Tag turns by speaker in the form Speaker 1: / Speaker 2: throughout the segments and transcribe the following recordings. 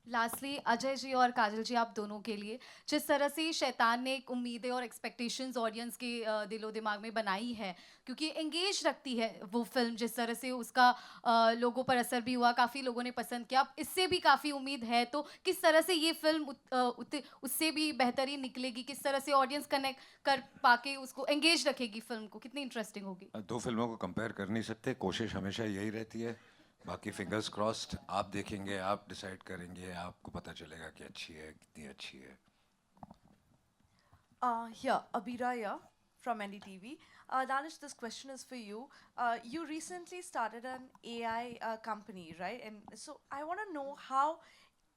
Speaker 1: Lastly Ajay ji और काजल जी, आप दोनों के लिए, जिस तरह से शैतान ने एक उम्मीदें और एक्सपेक्टेशंस ऑडियंस के दिलो दिमाग में बनाई है, क्योंकि एंगेज रखती है वो फिल्म, जिस तरह से उसका लोगों पर असर भी हुआ, काफ़ी लोगों ने पसंद किया, अब इससे भी काफ़ी उम्मीद है, तो किस तरह से ये फिल्म उससे भी बेहतरीन निकलेगी, किस तरह से ऑडियंस कनेक्ट कर पाके उसको एंगेज रखेगी फिल्म को, कितनी इंटरेस्टिंग होगी?
Speaker 2: दो फिल्मों को कंपेयर कर नहीं सकते, कोशिश हमेशा यही रहती है। बाकी फिंगर्स क्रॉस्ड, आप देखेंगे, आप डिसाइड करेंगे, आपको पता चलेगा कि अच्छी है, कितनी अच्छी है।
Speaker 3: Here, Abira here from NDTV. Danish, this question is for you. You recently started an AI company, right? And so I want to know how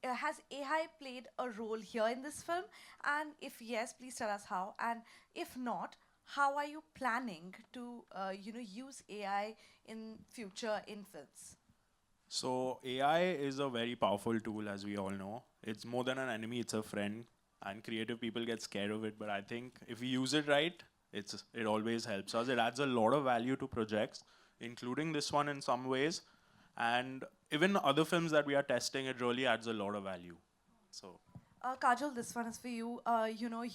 Speaker 3: has AI played a role here in this film? And if yes, please tell us how. And if not, how are you planning to, use AI in future in films?
Speaker 4: So AI is a very powerful tool, as we all know. It's more than an enemy; it's a friend. And creative people get scared of it, but I think if we use it right, it always helps us. It adds a lot of value to projects, including this one in some ways, and even other films that we are testing. It really adds a lot of value. So.
Speaker 3: Kajal, this one is for you.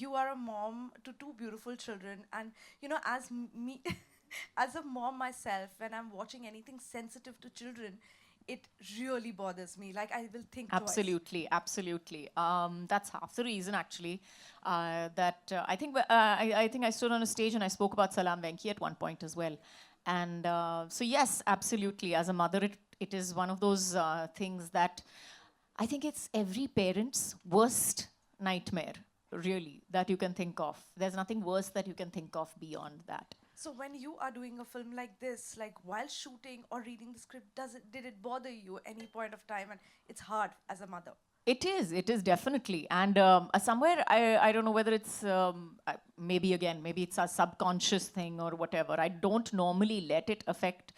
Speaker 3: You are a mom to two beautiful children, and as me, as a mom myself, when I'm watching anything sensitive to children, it really bothers me. Like I will think twice.
Speaker 5: Absolutely, absolutely. That's half the reason, actually. That I think I think I stood on a stage and I spoke about Salam Venki at one point as well. And so yes, absolutely. As a mother, it is one of those things that I think it's every parent's worst nightmare, really, that you can think of. There's nothing worse that you can think of beyond that.
Speaker 3: So when you are doing a film like this, like while shooting or reading the script, did it bother you any point of time? And it's hard as a mother.
Speaker 5: It is definitely. And somewhere, I don't know whether it's, maybe again, maybe it's a subconscious thing or whatever. I don't normally let it affect,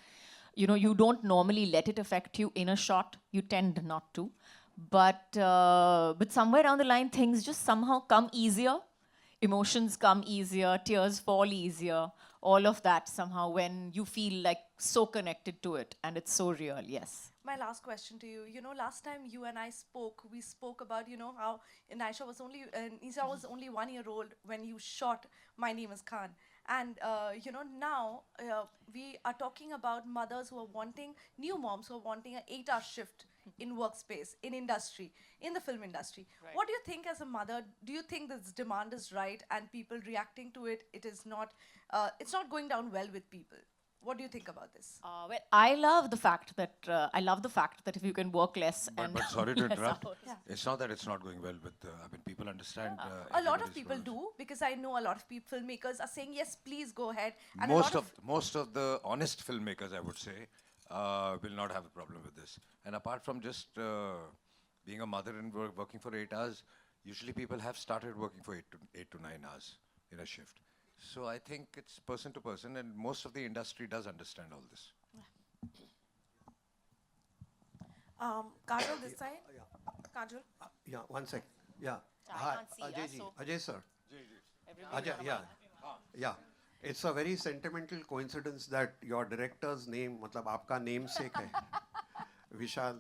Speaker 5: you don't normally let it affect you in a shot. You tend not to. But somewhere down the line, things just somehow come easier. Emotions come easier, tears fall easier, all of that somehow when you feel like so connected to it and it's so real, yes.
Speaker 3: My last question to you. Last time you and I spoke, we spoke about, how Nisha was only 1 year old when you shot My Name is Khan. And, now we are talking about mothers who are wanting, new moms who are wanting an 8-hour shift in workspace, in industry, in the film industry.
Speaker 5: Right.
Speaker 3: What do you think as a mother? Do you think this demand is right and people reacting to it, it's not going down well with people? What do you think about this?
Speaker 5: Well, I love the fact that if you can work less and
Speaker 2: But sorry to
Speaker 5: less
Speaker 2: interrupt.
Speaker 5: hours.
Speaker 3: Yeah.
Speaker 2: It's not that it's not going well with. People understand.
Speaker 3: A lot of
Speaker 2: everybody's
Speaker 3: people
Speaker 2: roles.
Speaker 3: do, because I know a lot of filmmakers are saying yes, please go ahead. And
Speaker 2: Most of the honest filmmakers, I would say, will not have a problem with this. And apart from just being a mother and working for 8 hours, usually people have started working for 8 to 9 hours in a shift. So I think it's person to person, and most of the industry does understand all this.
Speaker 3: Kajal, this side. Kajal.
Speaker 6: Yeah, one sec. Yeah.
Speaker 5: I
Speaker 6: Hi,
Speaker 5: can't see,
Speaker 6: Ajay ji.
Speaker 5: so
Speaker 6: Ajay sir.
Speaker 5: everybody
Speaker 6: Ajay, yeah. Yeah. It's a very sentimental coincidence that your director's name, मतलब आपका namesake है. Vishal,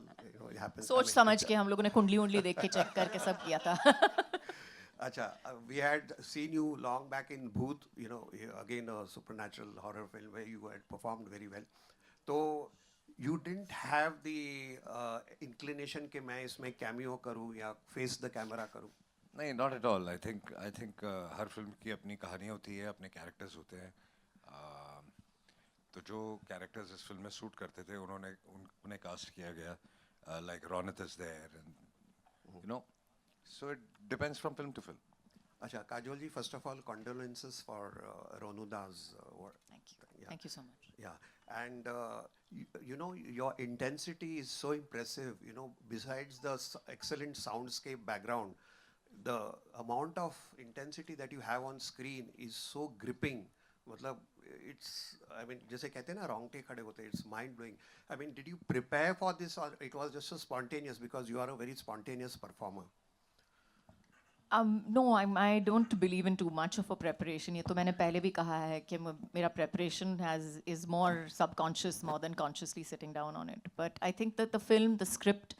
Speaker 6: it happens.
Speaker 5: सोच समझ के हम लोगों ने कुंडली उंडली देख के चेक करके सब किया था.
Speaker 6: Acha, we had seen you long back in Bhoot, again a supernatural horror film where you had performed very well. So you didn't have the inclination कि मैं इसमें cameo करूँ या face the camera करूँ.
Speaker 2: नहीं, not at all. I think her film की अपनी कहानी होती है, अपने कैरेक्टर्स होते हैं. तो जो कैरेक्टर्स इस फिल्म में शूट करते थे, उन्हें कास्ट किया गया. Like Ronit is there, and so it depends from film to film.
Speaker 6: Acha, Kajol ji, first of all, condolences for Ronuda's work.
Speaker 5: Thank you.
Speaker 6: Yeah.
Speaker 5: Thank you so much.
Speaker 6: Yeah, and your intensity is so impressive. Besides the excellent soundscape background, the amount of intensity that you have on screen is so gripping. मतलब जैसे कहते हैं ना रोंगटे खड़े होते हैं, it's mind blowing. Did you prepare for this or it was just so spontaneous because you are a very spontaneous performer?
Speaker 5: No, I don't believe in too much of a preparation. ये तो मैंने पहले भी कहा है कि मेरा preparation is more subconscious more than consciously sitting down on it. But I think that the film, the script,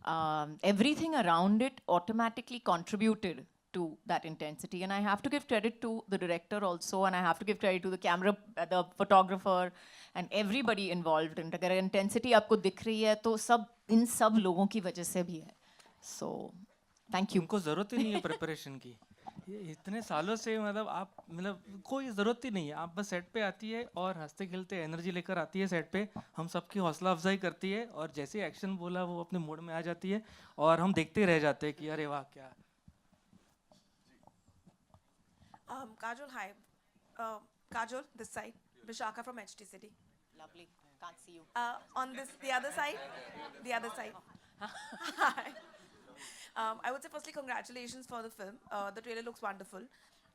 Speaker 5: everything around it automatically contributed to that intensity. And I have to give credit to the director also, and I have to give credit to the camera, the photographer, and everybody involved in it. अगर intensity आपको दिख रही है तो सब इन सब लोगों की वजह से भी है. So thank you.
Speaker 7: उनको ज़रूरत ही नहीं है प्रिपरेशन की. ये इतने सालों से मतलब आप मतलब कोई ज़रूरत ही नहीं है. आप बस सेट पे आती है और हंसते खेलते एनर्जी लेकर आती है सेट पे. हम सबकी हौसला अफजाई करती है और जैसे एक्शन बोला वो अपने मूड में आ जाती है और हम देखते रह जाते हैं कि अरे वाह क्या.
Speaker 8: Kajol, hi. Kajol, this side. Vishaka from HT City.
Speaker 5: Lovely. Can't see you.
Speaker 8: On this, the other side. The other side. Hi. I would say firstly, congratulations for the film. The trailer looks wonderful.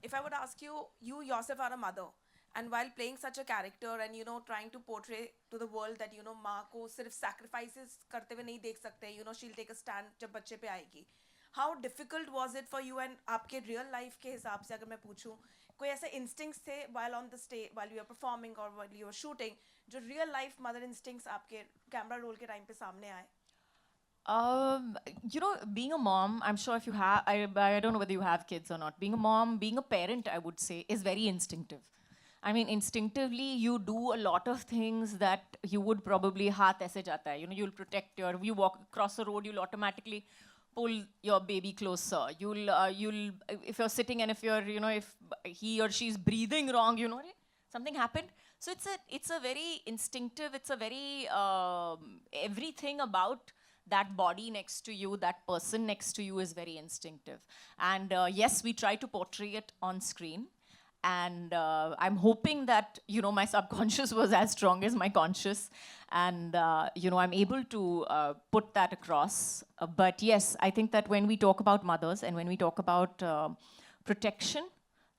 Speaker 8: If I would ask you, you yourself are a mother, and while playing such a character and trying to portray to the world that माँ को सिर्फ sacrifices करते हुए नहीं देख सकते, she'll take a stand जब बच्चे पे आएगी. How difficult was it for you? And आपके real life के हिसाब से अगर मैं पूछूं, कोई ऐसे instincts थे while on the stage, while you were performing or while you were shooting, जो real life mother instincts आपके camera roll के time पे सामने आए?
Speaker 5: Being a mom, I'm sure if you have, I don't know whether you have kids or not. Being a mom, being a parent, I would say, is very instinctive. I mean, instinctively, you do a lot of things that you would probably हाथ ऐसे जाता है. You'll protect you walk across the road, you'll automatically pull your baby closer. You'll, if you're sitting and if you're, if he or she's breathing wrong, something happened. So it's a very instinctive, it's a very, everything about that body next to you, that person next to you is very instinctive. And yes, we try to portray it on screen. And I'm hoping that, my subconscious was as strong as my conscious. And, I'm able to put that across. But yes, I think that when we talk about mothers and when we talk about protection,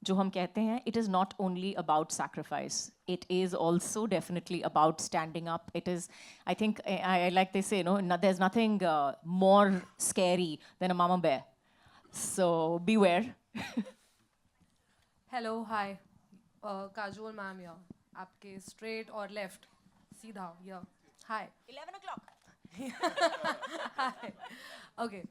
Speaker 5: जो हम कहते हैं, it is not only about sacrifice. It is also definitely about standing up. It is, I think, I like they say, there's nothing more scary than a mama bear. So beware.
Speaker 9: Hello, hi. Kajol ma'am here. आपके straight और left, सीधा here. Hi.
Speaker 5: 11 o'clock.
Speaker 9: Hi. Okay.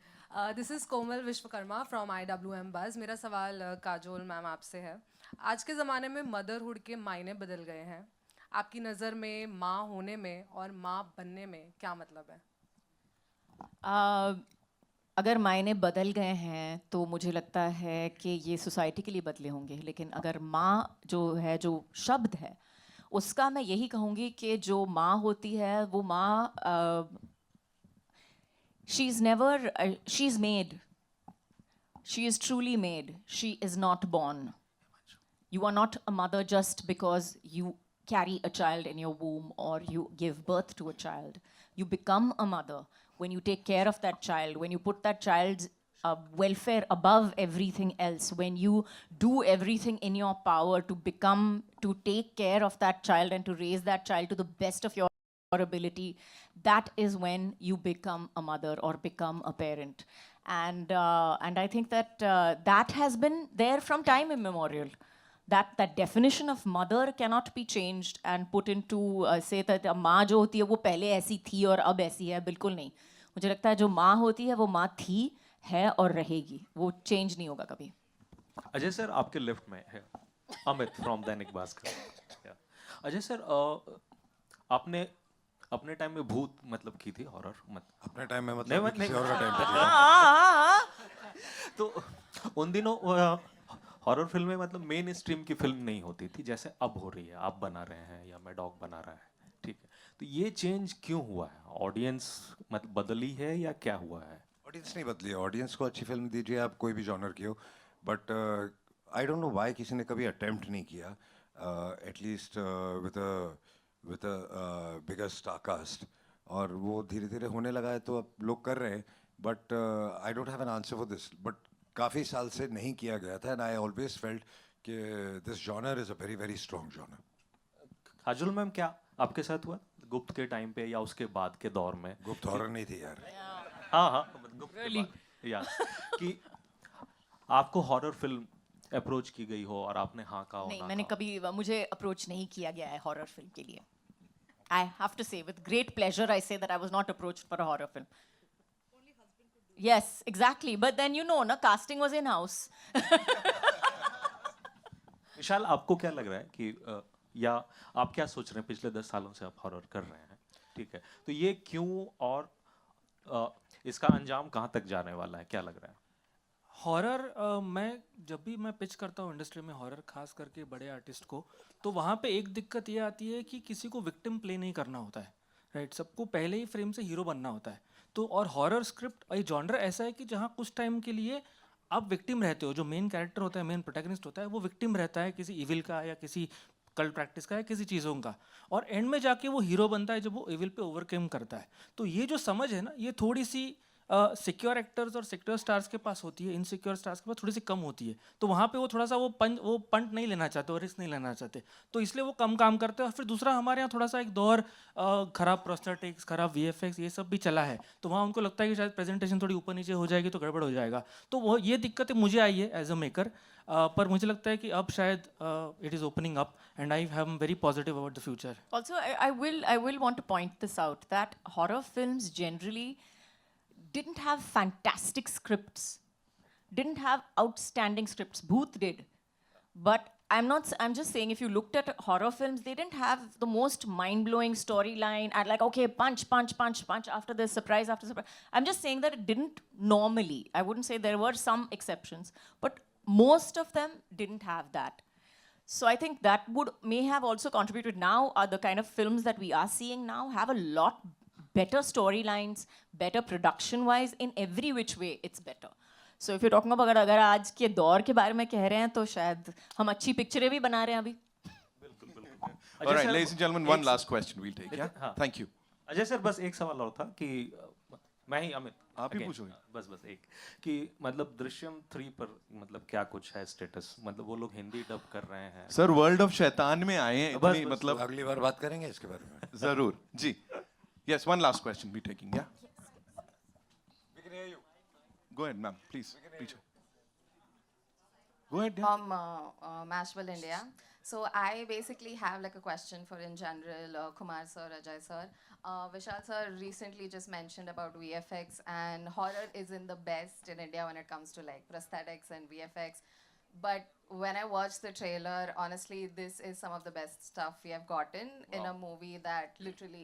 Speaker 9: This is Komal Vishwakarma from IWM Buzz. मेरा सवाल Kajol ma'am आपसे है. आज के ज़माने में मदरहुड के मायने बदल गए हैं. आपकी नज़र में माँ होने में और माँ बनने में क्या मतलब है?
Speaker 5: अगर मायने बदल गए हैं तो मुझे लगता है कि ये सोसाइटी के लिए बदले होंगे. लेकिन अगर माँ जो है, जो शब्द है, उसका मैं यही कहूँगी कि जो माँ होती है वो माँ she's never, she's made. She is truly made. She is not born. You are not a mother just because you carry a child in your womb or you give birth to a child. You become a mother when you take care of that child, when you put that child's welfare above everything else, when you do everything in your power to take care of that child and to raise that child to the best of your ability, that is when you become a mother or become a parent. And I think that that has been there from time immemorial. That definition of mother cannot be changed and put into say that माँ जो होती है वो पहले ऐसी थी और अब ऐसी है, बिल्कुल नहीं. मुझे लगता है जो माँ होती है वो माँ थी, है और रहेगी. वो चेंज नहीं होगा कभी.
Speaker 10: अजय सर आपके लेफ्ट में है अमित फ्रॉम दैनिक भास्कर. अजय सर आपने अपने टाइम में भूत मतलब की थी हॉरर
Speaker 2: अपने टाइम में मतलब किसी और का टाइम पे
Speaker 10: तो उन दिनों हॉरर फिल्में मतलब मेन स्ट्रीम की फिल्म नहीं होती थी जैसे अब हो रही है. आप बना रहे हैं या मैं डॉग बना रहा है, ठीक है. तो ये चेंज क्यों हुआ है? ऑडियंस मतलब बदली है या क्या हुआ है?
Speaker 2: ऑडियंस नहीं बदली है. ऑडियंस को अच्छी फिल्म दीजिए, आप कोई भी जॉनर की हो. But I don't know why किसी ने कभी अटेम्प्ट नहीं किया at least with a bigger star cast. और वो धीरे धीरे होने लगा है तो अब लोग कर रहे हैं. But I don't have an answer for this. But काफ़ी साल से नहीं किया गया था एंड आई ऑलवेज फेल्ट कि this genre is a very very strong genre.
Speaker 10: Kajol ma'am क्या आपके साथ हुआ गुप्त के टाइम पे या उसके बाद के दौर में?
Speaker 2: गुप्त हॉरर नहीं थी यार.
Speaker 10: हाँ गुप्त के बाद, या कि आपको हॉरर फिल्म अप्रोच की गई हो और आपने हाँ कहा हो?
Speaker 5: नहीं, मैंने कभी, मुझे अप्रोच नहीं किया गया है हॉरर फिल्म के लिए. I have to say, with great pleasure, I say that I was not approached for a horror film. Yes, exactly. But then you know, na casting was in house.
Speaker 10: विशाल, आपको क्या लग रहा है कि या आप क्या सोच रहे हैं, पिछले 10 सालों से आप हॉरर कर रहे हैं, ठीक है, तो ये क्यों और इसका अंजाम कहाँ तक जाने वाला है, क्या लग रहा है?
Speaker 7: हॉरर मैं जब भी मैं पिच करता हूँ इंडस्ट्री में हॉरर खास करके बड़े आर्टिस्ट को, तो वहाँ पे एक दिक्कत ये आती है कि किसी को विक्टिम प्ले नहीं करना होता है, राइट? सबको पहले ही फ्रेम से हीरो बनना होता है। तो और हॉरर स्क्रिप्ट एक जॉनर ऐसा है कि जहाँ कुछ टाइम के लिए आप विक्टिम रहते हो, जो मेन कैरेक्टर होता है, मेन प्रोटैगनिस्ट होता है, वो विक्टिम रहता है किसी इविल का या किसी कल्ट प्रैक्टिस का या किसी चीज़ों का, और एंड में जाके वो हीरो बनता है जब वो इविल पे ओवरकम करता है। तो ये जो समझ है ना, ये थोड़ी सी सिक्योर एक्टर्स और सिक्योर स्टार्स के पास होती है, इनसिक्योर स्टार्स के पास थोड़ी सी कम होती है। तो वहाँ पे वो थोड़ा सा वो पंट नहीं लेना चाहते और रिस्क नहीं लेना चाहते, तो इसलिए वो कम काम करते हैं। और फिर दूसरा, हमारे यहाँ थोड़ा सा एक दौर खराब प्रोस्थेटिक्स, खराब VFX, ये सब भी चला है, तो वहाँ उनको लगता है कि शायद प्रेजेंटेशन थोड़ी ऊपर नीचे हो जाएगी तो गड़बड़ हो जाएगा। तो वो ये दिक्कतें मुझे आई है एज अ मेकर, पर मुझे लगता है कि अब शायद it is opening up and I am very positive about the future.
Speaker 5: Also, I will want to point this out that horror films generally didn't have fantastic scripts, didn't have outstanding scripts. Booth did, but I'm just saying, if you looked at horror films, they didn't have the most mind-blowing storyline and like, okay, punch, punch, punch, punch after this, surprise after surprise. I'm just saying that it didn't normally. I wouldn't say there were some exceptions, but most of them didn't have that. So I think that may have also contributed. Now the kind of films that we are seeing now have a lot better storylines, better production-wise, in every which way it's better. So if you're talking about अगर आज के दौर के बारे में कह रहे हैं तो शायद हम अच्छी पिक्चरें भी बना रहे हैं अभी.
Speaker 11: All right, ladies and gentlemen, one last question we'll take. Yeah,
Speaker 10: हाँ.
Speaker 11: thank you.
Speaker 10: अजय सर, बस एक सवाल और था कि मैं ही अमित
Speaker 11: आप ही
Speaker 10: again,
Speaker 11: पूछोगे।
Speaker 10: बस एक कि मतलब दृश्यम 3 पर मतलब क्या कुछ है स्टेटस, मतलब वो लोग हिंदी डब कर रहे हैं?
Speaker 11: सर, वर्ल्ड ऑफ शैतान में आए हैं इतनी,
Speaker 10: बस,
Speaker 11: मतलब
Speaker 2: अगली बार बात करेंगे इसके बारे में।
Speaker 11: जरूर जी। Yes, one last question we're taking. Yeah.
Speaker 2: We can hear you.
Speaker 11: Go ahead, ma'am. Please. Go ahead. Yeah.
Speaker 12: From Mashable India. So I basically have like a question for in general Kumar sir, Ajay sir. Vishal sir recently just mentioned about VFX, and horror isn't the best in India when it comes to like prosthetics and VFX. But when I watched the trailer, honestly, this is some of the best stuff we have gotten in a movie that literally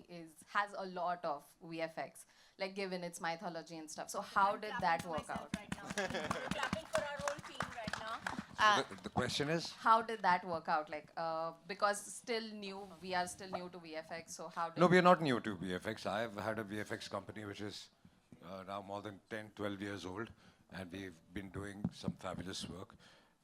Speaker 12: has a lot of VFX, like given its mythology and stuff. So how did that work out?
Speaker 5: Clapping for our whole team right now.
Speaker 2: The question is?
Speaker 12: How did that work out? Like, because we are still new to VFX, so how did...
Speaker 2: No, we are not new to VFX. I've had a VFX company which is now more than 10, 12 years old, and we've been doing some fabulous work.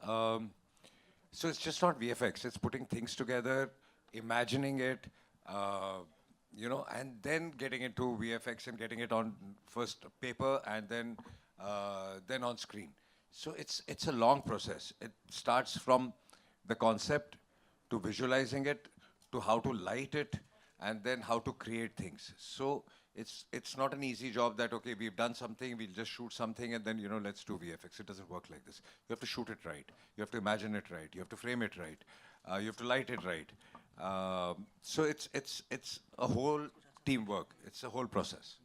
Speaker 2: So it's just not VFX, it's putting things together, imagining it, and then getting into VFX and getting it on first paper and then on screen. So it's a long process. It starts from the concept to visualizing it, to how to light it, and then how to create things. So it's not an easy job that, okay, we've done something, we'll just shoot something and then, let's do VFX. It doesn't work like this. You have to shoot it right. You have to imagine it right. You have to frame it right. You have to light it right. So it's a whole teamwork. It's a whole process.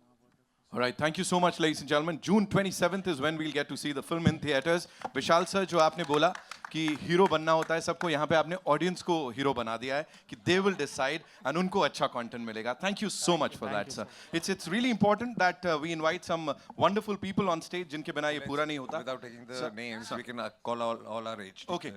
Speaker 11: All right, thank you so much, ladies and gentlemen. June 27th is when we'll get to see the film in theaters. Vishal sir, जो आपने बोला कि hero बनना होता है सबको, यहाँ पे आपने ऑडियंस को हीरो बना दिया है कि they will decide and उनको अच्छा content मिलेगा. Thank you so much for that, sir. It's really important that we invite some wonderful people on stage जिनके बिना ये पूरा नहीं होता.
Speaker 2: Without taking the names, we can call all our age.
Speaker 11: Okay.